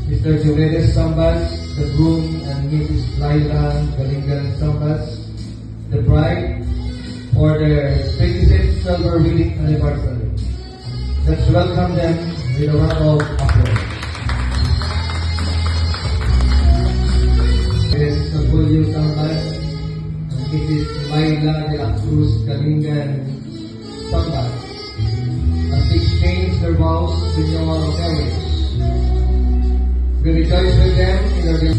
Mr. Jumedes Sambas, the groom, and Mrs. Laila Galingan Sambas, the bride, for their 26th silver wedding anniversary. Let's welcome them with a round of applause. Mrs. Julio Sambas and Mrs. Laila de la Cruz Galingan Sambas as they exchange their vows to renewal of marriage. We rejoice with them in their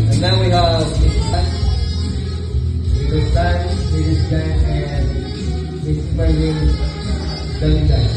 And now we have Mrs. Tan, Mrs. Dan, and Mrs. Merlin Galingan.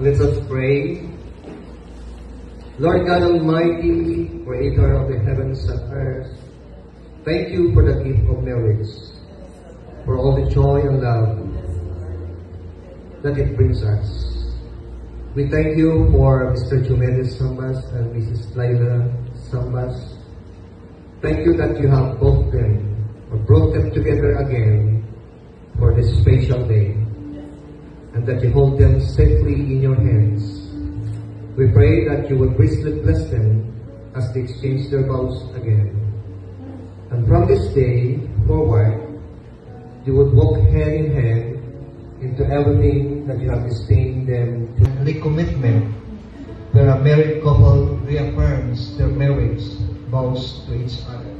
Let us pray. Lord God Almighty, Creator of the heavens and earth, thank you for the gift of marriage, for all the joy and love that it brings us. We thank you for Mr. Jumedes Sambas and Mrs. Laila Sambas. Thank you that you have both them, or brought them together again for this special day, and that you hold them safely in your hands. We pray that you would richly bless them as they exchange their vows again. And from this day forward, you would walk hand in hand into everything that you have destined them to. The commitment where a married couple reaffirms their marriage vows to each other.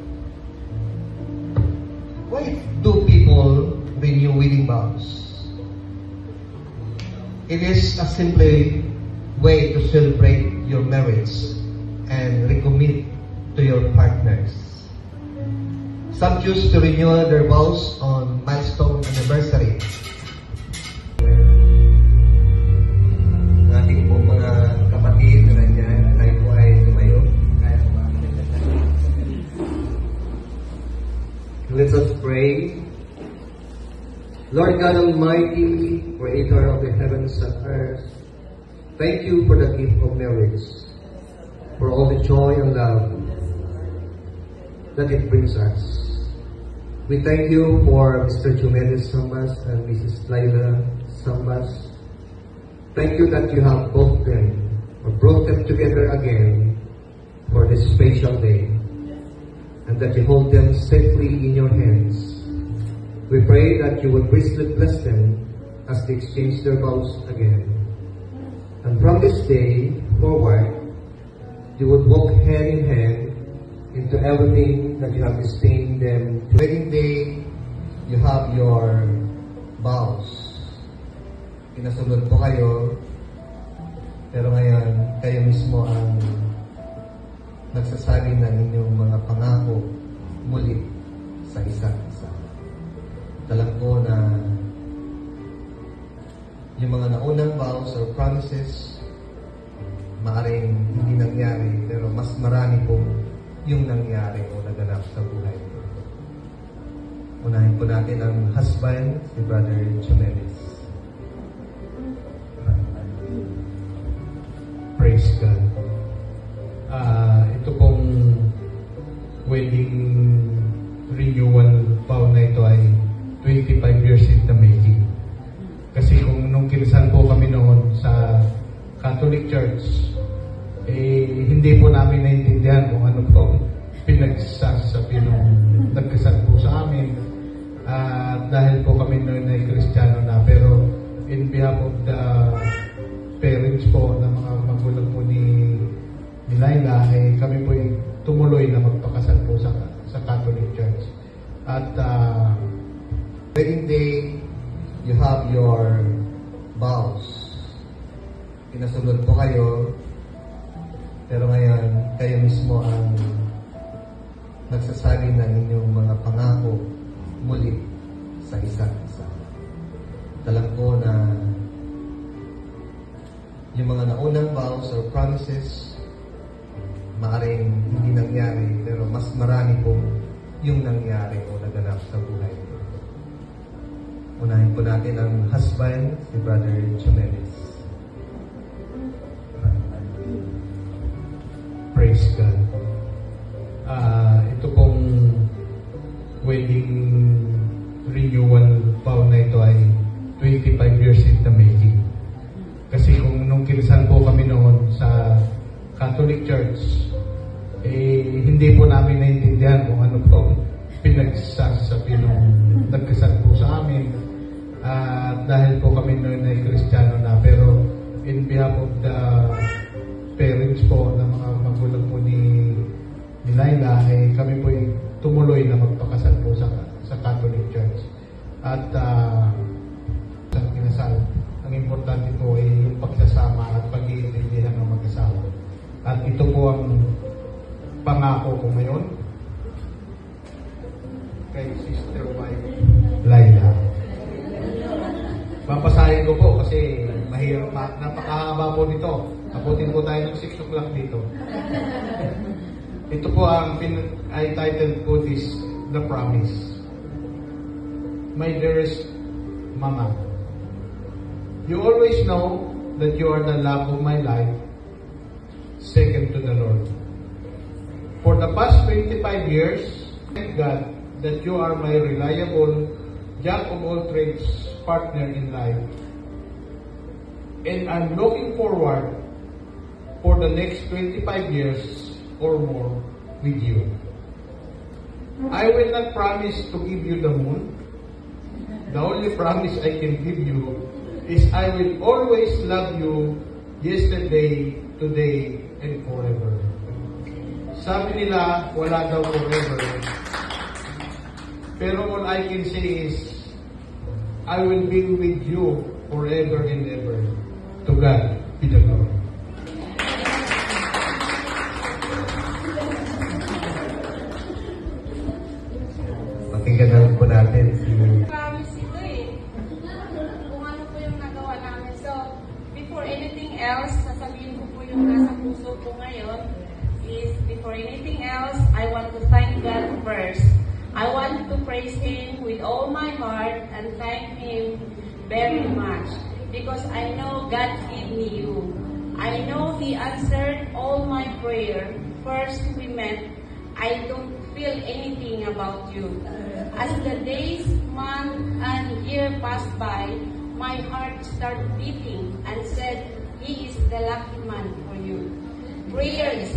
Why do people renew wedding vows? It is a simple way to celebrate your marriage and recommit to your partners. Some choose to renew their vows on milestone anniversary. Ating po mga kapatid na nandyan, tayo po ay tumayo. Let us pray. Lord God Almighty, Creator of the heavens and earth, thank you for the gift of marriage, for all the joy and love that it brings us. We thank you for Mr. Jumedes Sambas and Mrs. Laila Sambas. Thank you that you have both them, or brought them together again for this special day, and that you hold them safely in your hands. We pray that you would richly bless them as they exchange their vows again. And from this day forward, you would walk hand in hand into everything that you have destined them to. Wedding day, you have your vows. Pinasunod po kayo, pero ngayon, kayo mismo ang nagsasabi ng inyong mga pangako muli sa isa't isa. Alam ko na yung mga naunang vows or promises maaaring hindi nangyari, pero mas marami po yung nangyari o naganap sa buhay. Unahin po natin ang husband, si Brother Jumedes. Praise God. Ito pong wedding renewal vow na ito ay 25 years in the making. Kasi kung nung kinasal po kami noon sa Catholic Church, hindi po namin naintindihan kung ano po pinagsasabi nung nagkasal po sa amin. Dahil po kami noon ay Kristiyano na, pero in behalf of the parents po, ng mga magulang po ni Laila, kami po ay tumuloy na magpakasal po sa Catholic Church. At Wedding day, you have your vows. Pinasunod po kayo, pero ngayon, kayo mismo ang nagsasabi ng inyong mga pangako muli sa isa't isa. Alam ko na yung mga naunang vows or promises, maaaring hindi nangyari, pero mas marami pong yung nangyari o naganap sa buhay ko. Unahin po natin ang husband, si Brother Chumelis. praise God. Ito pong wedding renewal vow na ito ay 25 years in the making. Kasi kung nung kinasal po kami noon sa Catholic Church, hindi po namin naintindihan kung ano po pinagsasabi nung nagkasal po sa amin. Dahil po kami noon ay Kristiyano na, pero in behalf of the parents po, ng mga magulang po ni Laila, kami po ay tumuloy na magpakasal po sa Catholic Church. At sa kinasal, ang importante po ay yung pagsasama at pag-iintindihan ng mag-asawa. At ito po ang pangako ko ngayon kay Sister Wife Laila. Babasahin ko po kasi mahirap, napakahaba po nito. Abutin po tayo ng 6 o'clock dito. Ito po ang I titled po this, The Promise. My dearest Mama, you always know that you are the love of my life, second to the Lord. For the past 25 years, thank God that you are my reliable, jack of all trades partner in life. And I'm looking forward for the next 25 years or more with you. I will not promise to give you the moon. The only promise I can give you is I will always love you yesterday, today, and forever. Sabi nila, wala daw forever. Pero all I can say is, I will be with you forever and ever. To God be the glory. Pakinggan na po natin si... Promise ito kung ano po yung nagawa namin. So, before anything else, sasabihin ko po yung nasa puso ko ngayon is, before anything else, I want to thank God first. I want to praise Him with all my heart and thank Him very much because I know God gave me you. I know He answered all my prayer. First we met, I don't feel anything about you. As the days, month, and year passed by, my heart started beating and said, He is the lucky man for you. Prayer is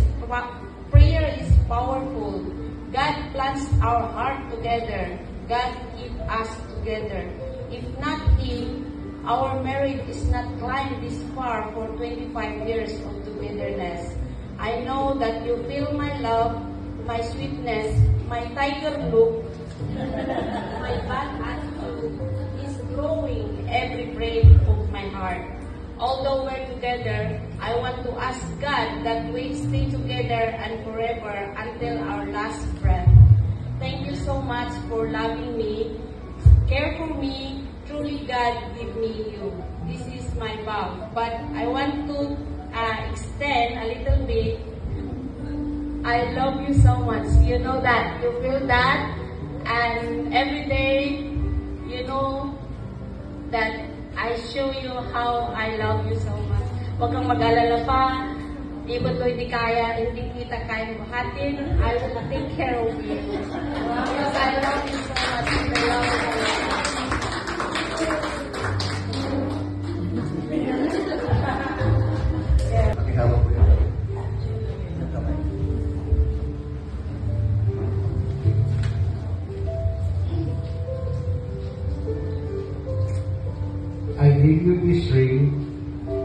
powerful. God plants our heart together. God keep us together. If not Him, our marriage is not climbed this far for 25 years of togetherness. I know that you feel my love, my sweetness, my tiger look, my bad attitude is growing every breath of my heart. Although we're together, I want to ask God that we stay together and forever until our last breath. Thank you so much for loving me, care for me. Truly, God give me you. This is my vow. But I want to extend a little bit. I love you so much. You know that. You feel that. And every day, you know that I show you how I love you so much. Huwag kang mag-alala pa. Even though hindi kita kayang buhatin, I will take care of you. Because I love you so much. I love you.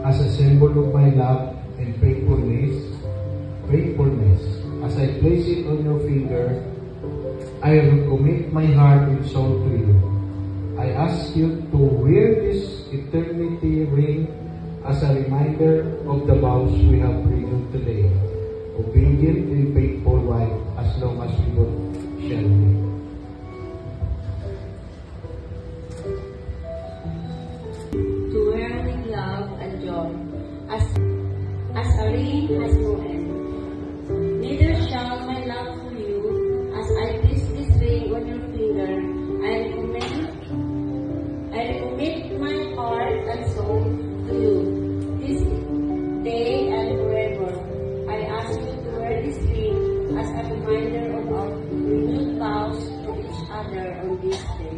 as a symbol of my love and faithfulness, as I place it on your finger, I will commit my heart and soul to you. I ask you to wear this eternity ring as a reminder of the vows we have renewed today. Obedient and faithful wife as long as we both shall live. To wear with love and joy, as a ring has no end. Neither shall my love for you, as I place this ring on your finger, I recommit my heart and soul to you, this day and forever. I ask you to wear this ring as a reminder of our renewed vows to each other on this day.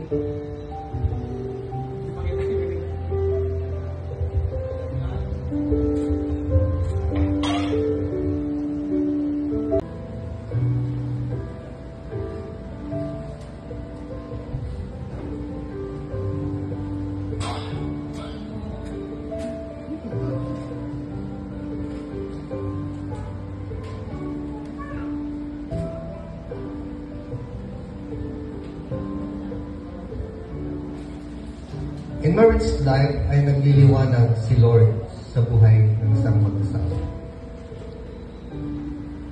In marriage life ay nagliliwanag si Lord sa buhay ng isang mag-asawa.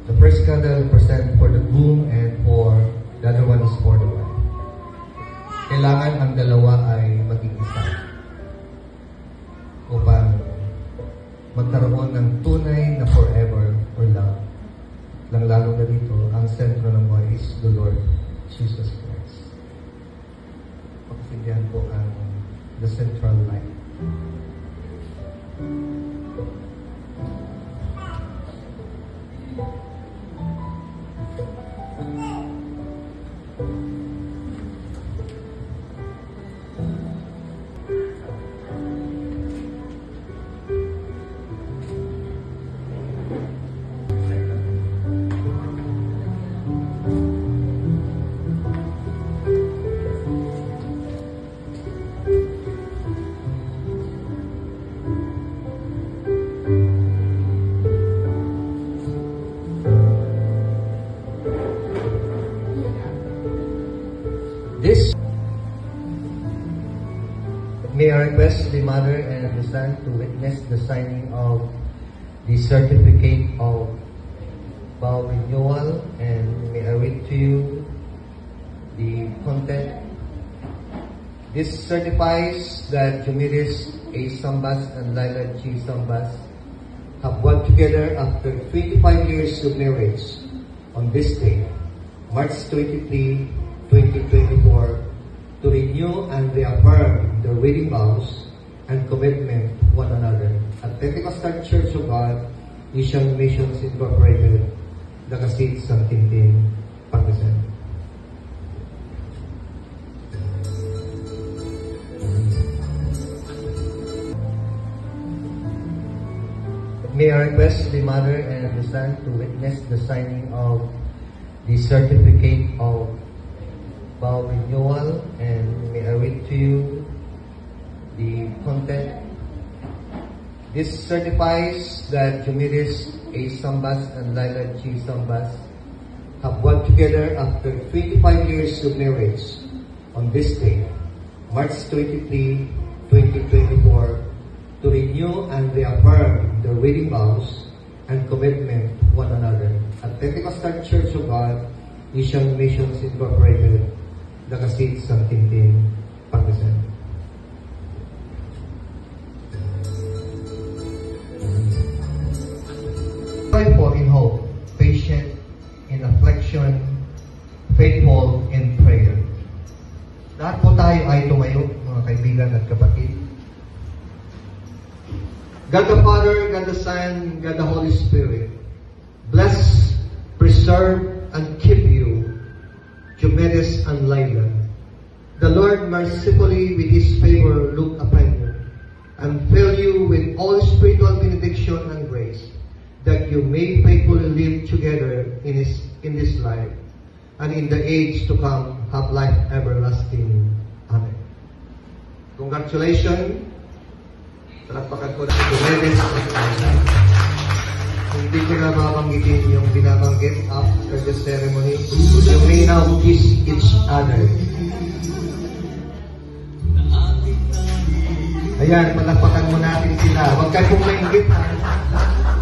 The first candle represent for the groom and for the other one is for the wife. Kailangan ang dalawa ay maging isa upang magkaroon ng tunay na forever or love. Lalo na dito, ang sentro ng buhay is the Lord Jesus Christ. Pagkasindihan po ang the central line. This may I request the mother and the son to witness the signing of the certificate of vow renewal, and may I read to you the content. This certifies that Jumiris A. Sambas and Laila G. Sambas have worked together after 25 years of marriage on this day, March 23, 2024, to renew and reaffirm their wedding vows and commitment to one another at Pentecostal Church of God, Asian Missions Incorporated, Dagasit, San Tintin, Pangasinan. May I request the mother and the son to witness the signing of the certificate of vow renewal, and may I read to you the content. This certifies that Jumiris A. Sambas and Laila G. Sambas have worked together after 25 years of marriage on this day, March 23, 2024, to renew and reaffirm their wedding vows and commitment to one another at Pentecostal Church of God, Asian Missions Incorporated, Dagasit, San Tintin, Pangasinan. Joyful in hope, patient in affliction, faithful in prayer. Lahat po tayo ay tumayo, mga kaibigan at kapatid. God the Father, God the Son, God the Holy Spirit, bless, preserve, and keep you, Jumiris and Laila. The Lord mercifully with His favor look upon you, and fill you with all spiritual benediction and grace, that you may faithfully live together in this life, and in the age to come have life everlasting. Amen. Congratulations sa Palakpakan ko na ito. Hindi ko na babanggitin yung binabanggit after the ceremony. You may now kiss each other. Ayan, palakpakan mo natin sila. Huwag kayo pong maingit, ha?